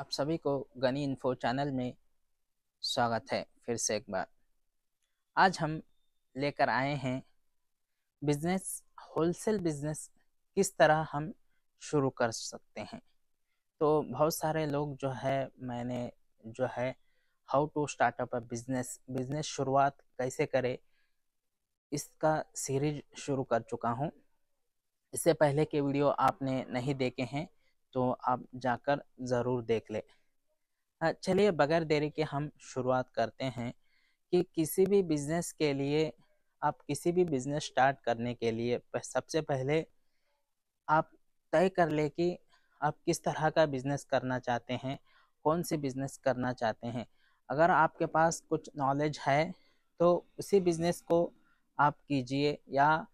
आप सभी को गनी इन्फो चैनल में स्वागत है। फिर से एक बार आज हम लेकर आए हैं बिजनेस, होलसेल बिजनेस किस तरह हम शुरू कर सकते हैं। तो बहुत सारे लोग जो है मैंने जो है how to start up a business, business शुरुआत कैसे करें, इसका सीरीज शुरू कर चुका हूँ। इससे पहले के वीडियो आपने नहीं देखे हैं तो आप जाकर ज़रूर देख ले। चलिए बगैर देरी के हम शुरुआत करते हैं कि किसी भी बिजनेस के लिए, आप किसी भी बिजनेस स्टार्ट करने के लिए सबसे पहले आप तय कर ले कि आप किस तरह का बिजनेस करना चाहते हैं, कौन सी बिजनेस करना चाहते हैं। अगर आपके पास कुछ नॉलेज है तो उसी बिजनेस को आप कीजिए, या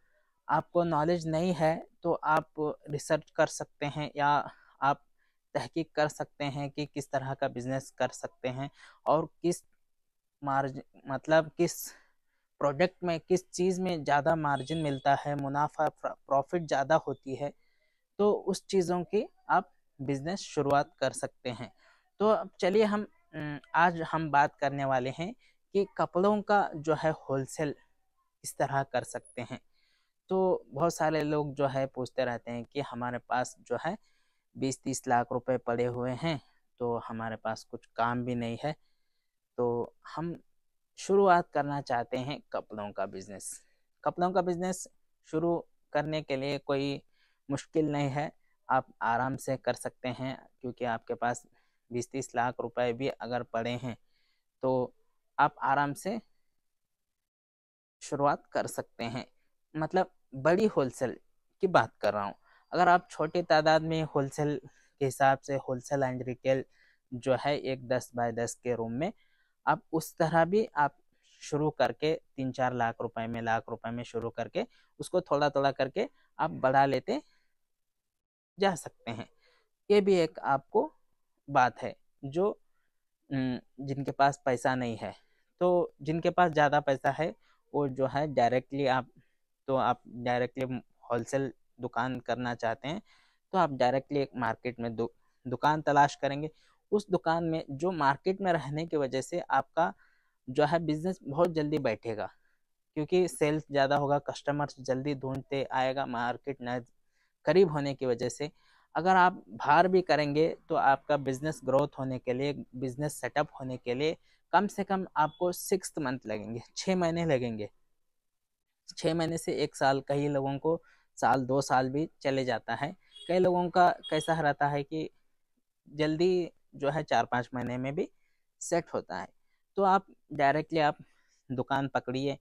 आपको नॉलेज नहीं है तो आप रिसर्च कर सकते हैं या आप तहकीक कर सकते हैं कि किस तरह का बिजनेस कर सकते हैं और किस मार्जिन, मतलब किस प्रोडक्ट में, किस चीज़ में ज़्यादा मार्जिन मिलता है, मुनाफा प्रॉफिट ज़्यादा होती है, तो उस चीज़ों की आप बिजनेस शुरुआत कर सकते हैं। तो अब चलिए हम आज हम बात करने वाले हैं कि कपड़ों का जो है होलसेल किस तरह कर सकते हैं। तो बहुत सारे लोग जो है पूछते रहते हैं कि हमारे पास जो है 20-30 लाख रुपए पड़े हुए हैं, तो हमारे पास कुछ काम भी नहीं है, तो हम शुरुआत करना चाहते हैं कपड़ों का बिजनेस। कपड़ों का बिजनेस शुरू करने के लिए कोई मुश्किल नहीं है, आप आराम से कर सकते हैं, क्योंकि आपके पास 20-30 लाख रुपए भी अगर पड़े हैं तो आप आराम से शुरुआत कर सकते हैं। मतलब बड़ी होलसेल की बात कर रहा हूँ। अगर आप छोटी तादाद में होलसेल के हिसाब से होलसेल एंड रिटेल जो है एक 10 बाय 10 के रूम में, आप उस तरह भी आप शुरू करके 3-4 लाख रुपए में, लाख रुपए में शुरू करके उसको थोड़ा थोड़ा करके आप बढ़ा लेते जा सकते हैं। ये भी एक आपको बात है। जो जिनके पास पैसा नहीं है, तो जिनके पास ज़्यादा पैसा है वो जो है डायरेक्टली आप, तो आप डायरेक्टली होलसेल दुकान करना चाहते हैं तो आप डायरेक्टली एक मार्केट में दुकान तलाश करेंगे। उस दुकान में जो मार्केट में रहने की वजह से आपका जो है बिजनेस बहुत जल्दी बैठेगा, क्योंकि सेल्स ज़्यादा होगा, कस्टमर्स जल्दी ढूंढते आएगा, मार्केट न करीब होने की वजह से। अगर आप बाहर भी करेंगे तो आपका बिजनेस ग्रोथ होने के लिए, बिजनेस सेटअप होने के लिए कम से कम आपको 6 मंथ लगेंगे, 6 महीने लगेंगे। 6 महीने से 1 साल, कई लोगों को साल 2 साल भी चले जाता है। कई लोगों का कैसा रहता है कि जल्दी जो है 4-5 महीने में भी सेट होता है। तो आप डायरेक्टली आप दुकान पकड़िए।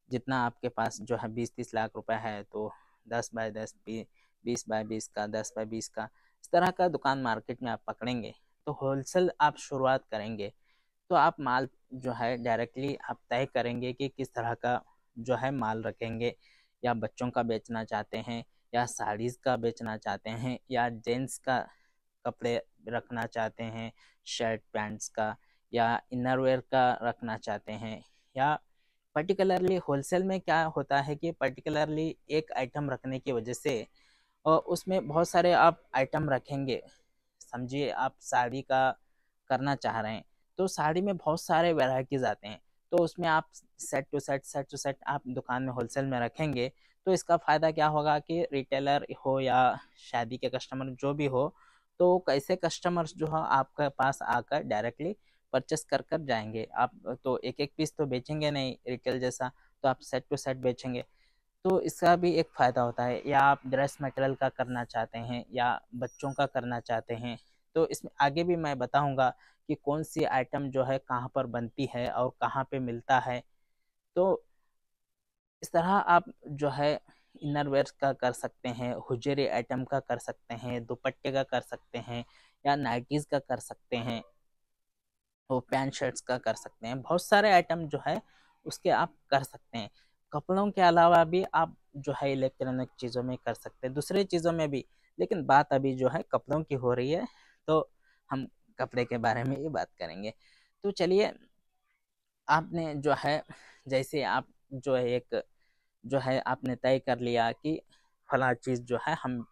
जितना आपके पास जो है 20-30 लाख रुपए है तो 10 बाय 10, 20 बाय 20 का, 10 बाय 20 का, इस तरह का दुकान मार्केट में आप पकड़ेंगे तो होलसेल आप शुरुआत करेंगे। तो आप माल जो है डायरेक्टली आप तय करेंगे कि किस तरह का जो है माल रखेंगे, या बच्चों का बेचना चाहते हैं, या साड़ीज़ का बेचना चाहते हैं, या जेंट्स का कपड़े रखना चाहते हैं, शर्ट पैंट्स का, या इनरवेयर का रखना चाहते हैं, या पर्टिकुलरली होलसेल में क्या होता है कि पर्टिकुलरली एक आइटम रखने की वजह से और उसमें बहुत सारे आप आइटम रखेंगे। समझिए आप साड़ी का करना चाह रहे हैं तो साड़ी में बहुत सारे वैरायटीज आते हैं, तो उसमें आप सेट टू सेट आप दुकान में होलसेल में रखेंगे। तो इसका फ़ायदा क्या होगा कि रिटेलर हो या शादी के कस्टमर जो भी हो, तो कैसे कस्टमर्स जो है आपके पास आकर डायरेक्टली परचेस कर कर जाएंगे। आप तो एक एक पीस तो बेचेंगे नहीं रिटेल जैसा, तो आप सेट टू सेट बेचेंगे। तो इसका भी एक फ़ायदा होता है। या आप ड्रेस मटेरियल का करना चाहते हैं या बच्चों का करना चाहते हैं, तो इसमें आगे भी मैं बताऊंगा कि कौन सी आइटम जो है कहाँ पर बनती है और कहाँ पे मिलता है। तो इस तरह आप जो है इनरवेयर का कर सकते हैं, हुजेरी आइटम का कर सकते हैं, दुपट्टे का कर सकते हैं, या नाइटीज़ का कर सकते हैं, वो पैंट शर्ट्स का कर सकते हैं। बहुत सारे आइटम जो है उसके आप कर सकते हैं। कपड़ों के अलावा भी आप जो है इलेक्ट्रॉनिक चीज़ों में कर सकते हैं, दूसरे चीज़ों में भी। लेकिन बात अभी जो है कपड़ों की हो रही है, तो हम कपड़े के बारे में ही बात करेंगे। तो चलिए, आपने जो है, जैसे आप जो है एक जो है आपने तय कर लिया कि फला चीज़ जो है हम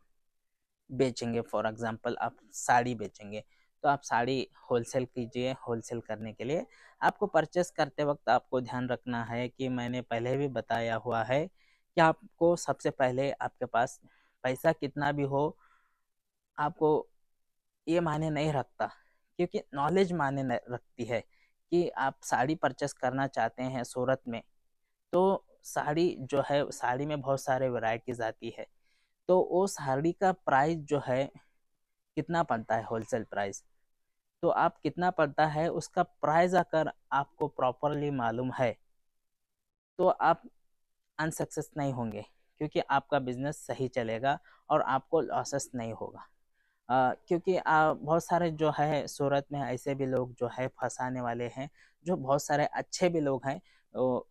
बेचेंगे। फॉर एग्जांपल आप साड़ी बेचेंगे, तो आप साड़ी होलसेल कीजिए। होलसेल करने के लिए आपको परचेस करते वक्त आपको ध्यान रखना है कि मैंने पहले भी बताया हुआ है कि आपको सबसे पहले आपके पास पैसा कितना भी हो, आपको ये मायने नहीं रखता, क्योंकि नॉलेज मायने रखती है। कि आप साड़ी परचेस करना चाहते हैं सूरत में, तो साड़ी जो है, साड़ी में बहुत सारे वैरायटीज आती है, तो वो साड़ी का प्राइस जो है कितना पड़ता है होलसेल प्राइस, तो आप कितना पड़ता है उसका प्राइस अगर आपको प्रॉपरली मालूम है तो आप अनसक्सेस नहीं होंगे, क्योंकि आपका बिजनेस सही चलेगा और आपको लॉसेस नहीं होगा। क्योंकि बहुत सारे जो है सूरत में ऐसे भी लोग जो है फंसाने वाले हैं, जो बहुत सारे अच्छे भी लोग हैं।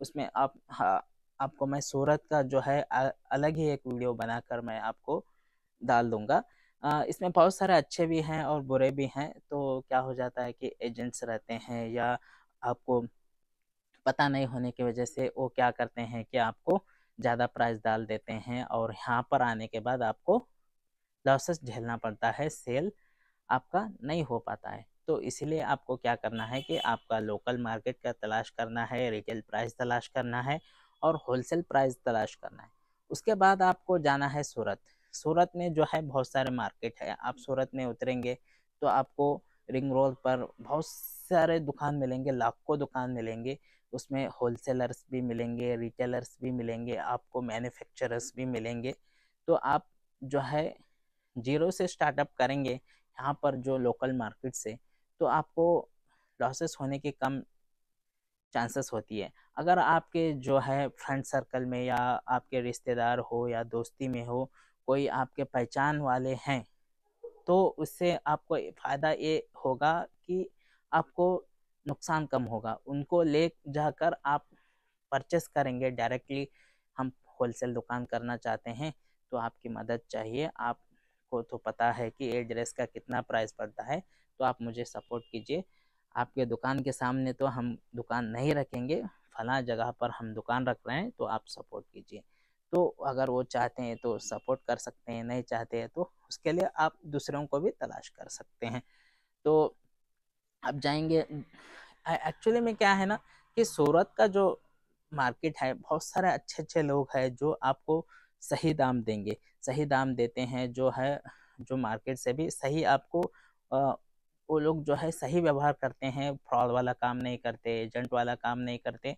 उसमें आप, हाँ, आपको मैं सूरत का जो है अलग ही एक वीडियो बनाकर मैं आपको डाल दूंगा। इसमें बहुत सारे अच्छे भी हैं और बुरे भी हैं। तो क्या हो जाता है कि एजेंट्स रहते हैं या आपको पता नहीं होने की वजह से वो क्या करते हैं कि आपको ज़्यादा प्राइस डाल देते हैं और यहाँ पर आने के बाद आपको लॉसेस झेलना पड़ता है, सेल आपका नहीं हो पाता है। तो इसीलिए आपको क्या करना है कि आपका लोकल मार्केट का तलाश करना है, रिटेल प्राइस तलाश करना है और होलसेल प्राइस तलाश करना है। उसके बाद आपको जाना है सूरत। सूरत में जो है बहुत सारे मार्केट है। आप सूरत में उतरेंगे तो आपको रिंग रोड पर बहुत सारे दुकान मिलेंगे, लाखों दुकान मिलेंगे। उसमें होलसेलर्स भी मिलेंगे, रिटेलर्स भी मिलेंगे, आपको मैन्युफैक्चरर्स भी मिलेंगे। तो आप जो है जीरो से स्टार्टअप करेंगे यहाँ पर जो लोकल मार्केट से, तो आपको लॉसेस होने की कम चांसेस होती है। अगर आपके जो है फ्रेंड सर्कल में या आपके रिश्तेदार हो या दोस्ती में हो, कोई आपके पहचान वाले हैं, तो उससे आपको फ़ायदा ये होगा कि आपको नुकसान कम होगा। उनको ले जाकर आप परचेस करेंगे डायरेक्टली। हम होलसेल दुकान करना चाहते हैं तो आपकी मदद चाहिए। आपको तो पता है कि ये ड्रेस का कितना प्राइस पड़ता है, तो आप मुझे सपोर्ट कीजिए। आपके दुकान के सामने तो हम दुकान नहीं रखेंगे, फला जगह पर हम दुकान रख रहे हैं, तो आप सपोर्ट कीजिए। तो अगर वो चाहते हैं तो सपोर्ट कर सकते हैं, नहीं चाहते हैं तो उसके लिए आप दूसरों को भी तलाश कर सकते हैं। तो आप जाएंगे, एक्चुअली में क्या है ना कि सूरत का जो मार्केट है, बहुत सारे अच्छे अच्छे लोग हैं जो आपको सही दाम देंगे, सही दाम देते हैं। जो है जो मार्केट से भी सही आपको वो लोग जो है सही व्यवहार करते हैं, फ्रॉड वाला काम नहीं करते, एजेंट वाला काम नहीं करते,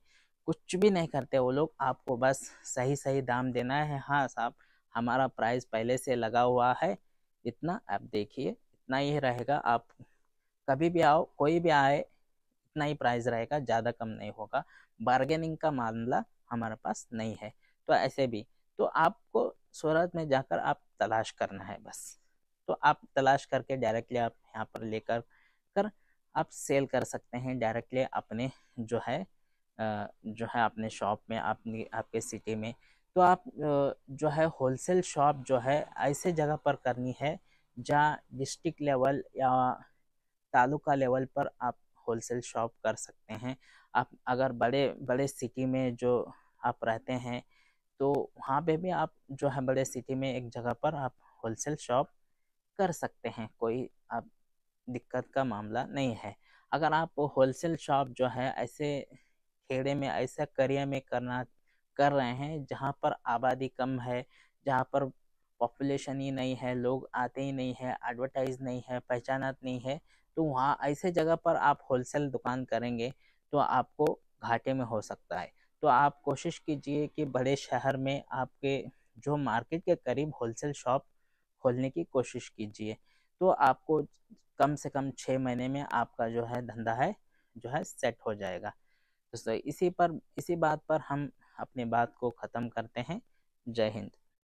कुछ भी नहीं करते वो लोग। आपको बस सही सही दाम देना है। हाँ साहब, हमारा प्राइस पहले से लगा हुआ है, इतना आप देखिए, इतना ही रहेगा। आप कभी भी आओ, कोई भी आए, इतना ही प्राइस रहेगा, ज़्यादा कम नहीं होगा। बार्गेनिंग का मामला हमारे पास नहीं है। तो ऐसे भी तो आपको सूरत में जाकर आप तलाश करना है बस। तो आप तलाश करके डायरेक्टली आप यहाँ पर लेकर कर आप सेल कर सकते हैं डायरेक्टली अपने जो है जो है अपने शॉप में, अपनी आपके सिटी में। तो आप जो है होलसेल शॉप जो है ऐसे जगह पर करनी है जहाँ डिस्ट्रिक्ट लेवल या तालुका लेवल पर आप होलसेल शॉप कर सकते हैं। आप अगर बड़े बड़े सिटी में जो आप रहते हैं, तो वहाँ पे भी आप जो है बड़े सिटी में एक जगह पर आप होलसेल शॉप कर सकते हैं। कोई आप दिक्कत का मामला नहीं है। अगर आप होलसेल शॉप जो है ऐसे खेड़े में, ऐसा करियर में कर रहे हैं जहाँ पर आबादी कम है, जहाँ पर पॉपुलेशन ही नहीं है, लोग आते ही नहीं है, एडवर्टाइज नहीं है, पहचानत नहीं है, तो वहाँ ऐसे जगह पर आप होलसेल दुकान करेंगे तो आपको घाटे में हो सकता है। तो आप कोशिश कीजिए कि बड़े शहर में आपके जो मार्केट के करीब होलसेल शॉप खोलने की कोशिश कीजिए। तो आपको कम से कम 6 महीने में आपका जो है धंधा है जो है सेट हो जाएगा। तो इसी बात पर हम अपनी बात को ख़त्म करते हैं। जय हिंद।